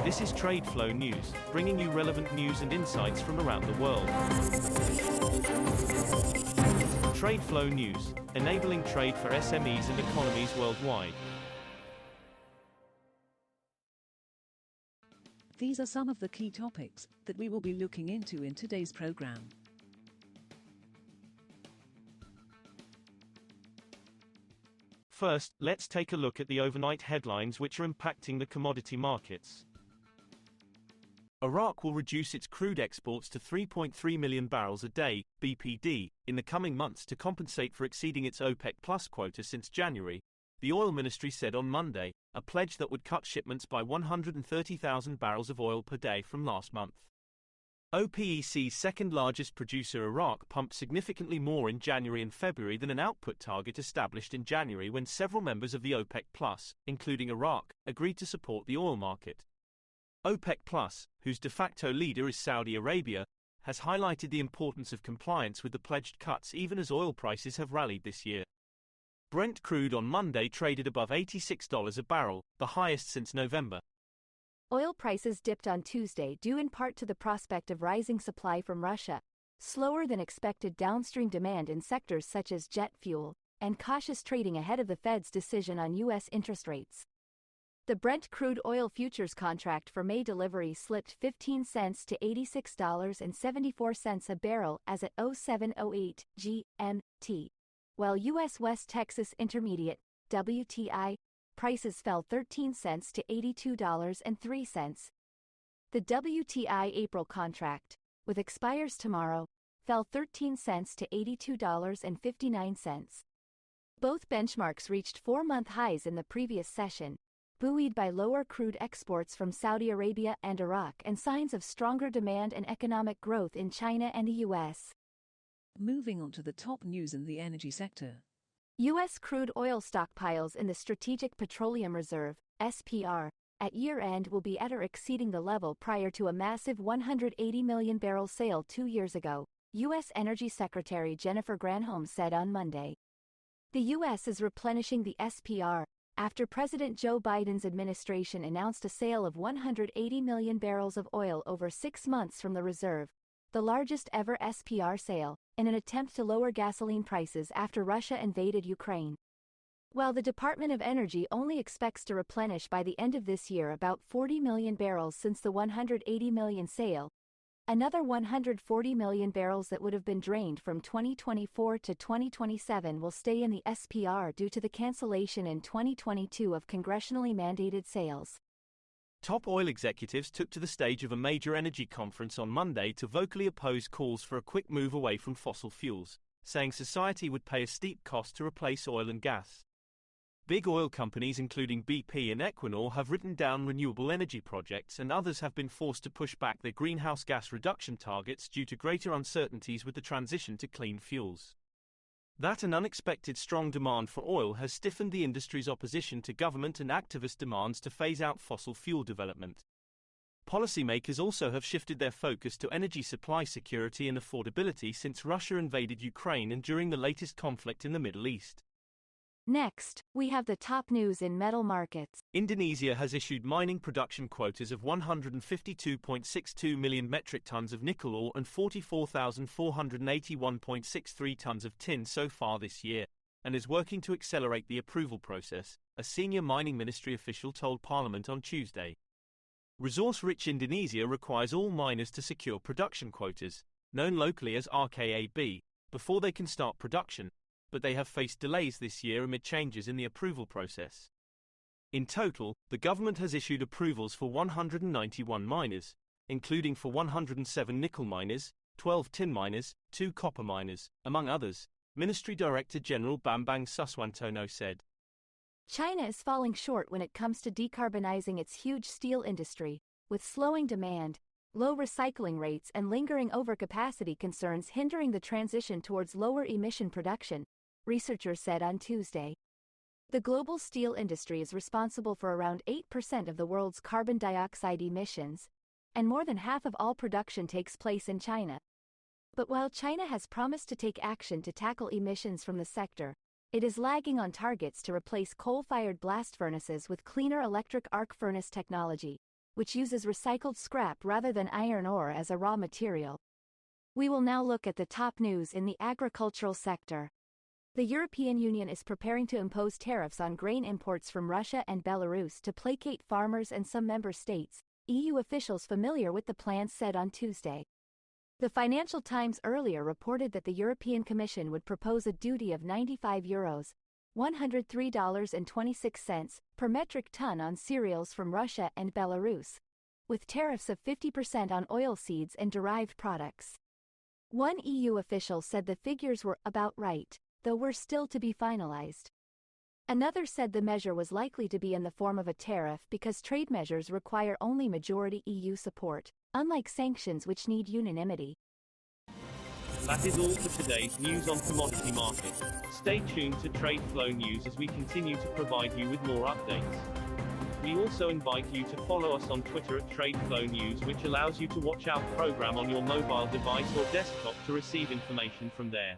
This is TradeFlow News, bringing you relevant news and insights from around the world. TradeFlow News, enabling trade for SMEs and economies worldwide. These are some of the key topics that we will be looking into in today's program. First, let's take a look at the overnight headlines which are impacting the commodity markets. Iraq will reduce its crude exports to 3.3 million barrels a day, BPD, in the coming months to compensate for exceeding its OPEC Plus quota since January, the oil ministry said on Monday, a pledge that would cut shipments by 130,000 barrels of oil per day from last month. OPEC's second-largest producer Iraq pumped significantly more in January and February than an output target established in January when several members of the OPEC Plus, including Iraq, agreed to support the oil market. OPEC Plus, whose de facto leader is Saudi Arabia, has highlighted the importance of compliance with the pledged cuts even as oil prices have rallied this year. Brent crude on Monday traded above $86 a barrel, the highest since November. Oil prices dipped on Tuesday due in part to the prospect of rising supply from Russia, slower than expected downstream demand in sectors such as jet fuel, and cautious trading ahead of the Fed's decision on U.S. interest rates. The Brent crude oil futures contract for May delivery slipped 15 cents to $86.74 a barrel as at 07:08 GMT, while U.S. West Texas Intermediate WTI prices fell 13 cents to $82.03. The WTI April contract, with expires tomorrow, fell 13 cents to $82.59. Both benchmarks reached 4-month highs in the previous session, buoyed by lower crude exports from Saudi Arabia and Iraq and signs of stronger demand and economic growth in China and the U.S. Moving on to the top news in the energy sector. U.S. crude oil stockpiles in the Strategic Petroleum Reserve, SPR, at year-end will be at or exceeding the level prior to a massive 180 million barrel sale 2 years ago, U.S. Energy Secretary Jennifer Granholm said on Monday. The U.S. is replenishing the SPR, after President Joe Biden's administration announced a sale of 180 million barrels of oil over 6 months from the reserve, the largest ever SPR sale, in an attempt to lower gasoline prices after Russia invaded Ukraine. While the Department of Energy only expects to replenish by the end of this year about 40 million barrels since the 180 million sale, another 140 million barrels that would have been drained from 2024 to 2027 will stay in the SPR due to the cancellation in 2022 of congressionally mandated sales. Top oil executives took to the stage of a major energy conference on Monday to vocally oppose calls for a quick move away from fossil fuels, saying society would pay a steep cost to replace oil and gas. Big oil companies including BP and Equinor have written down renewable energy projects, and others have been forced to push back their greenhouse gas reduction targets due to greater uncertainties with the transition to clean fuels. That and unexpected strong demand for oil has stiffened the industry's opposition to government and activist demands to phase out fossil fuel development. Policymakers also have shifted their focus to energy supply security and affordability since Russia invaded Ukraine and during the latest conflict in the Middle East. Next, we have the top news in metal markets. Indonesia has issued mining production quotas of 152.62 million metric tons of nickel ore and 44,481.63 tons of tin so far this year, and is working to accelerate the approval process, a senior mining ministry official told Parliament on Tuesday. Resource-rich Indonesia requires all miners to secure production quotas, known locally as RKAB, before they can start production, but they have faced delays this year amid changes in the approval process. In total, the government has issued approvals for 191 miners, including for 107 nickel miners, 12 tin miners, 2 copper miners, among others, Ministry Director General Bambang Suswantono said. China is falling short when it comes to decarbonizing its huge steel industry, with slowing demand, low recycling rates and lingering overcapacity concerns hindering the transition towards lower emission production, researchers said on Tuesday. The global steel industry is responsible for around 8% of the world's carbon dioxide emissions, and more than half of all production takes place in China. But while China has promised to take action to tackle emissions from the sector, it is lagging on targets to replace coal-fired blast furnaces with cleaner electric arc furnace technology, which uses recycled scrap rather than iron ore as a raw material. We will now look at the top news in the agricultural sector. The European Union is preparing to impose tariffs on grain imports from Russia and Belarus to placate farmers and some member states, EU officials familiar with the plans said on Tuesday. The Financial Times earlier reported that the European Commission would propose a duty of €95, $103.26 per metric ton on cereals from Russia and Belarus, with tariffs of 50% on oilseeds and derived products. One EU official said the figures were about right, though were still to be finalized. Another said the measure was likely to be in the form of a tariff because trade measures require only majority EU support, unlike sanctions which need unanimity. That is all for today's news on commodity markets. Stay tuned to TradeFlow News as we continue to provide you with more updates. We also invite you to follow us on Twitter at TradeFlow News, which allows you to watch our program on your mobile device or desktop to receive information from there.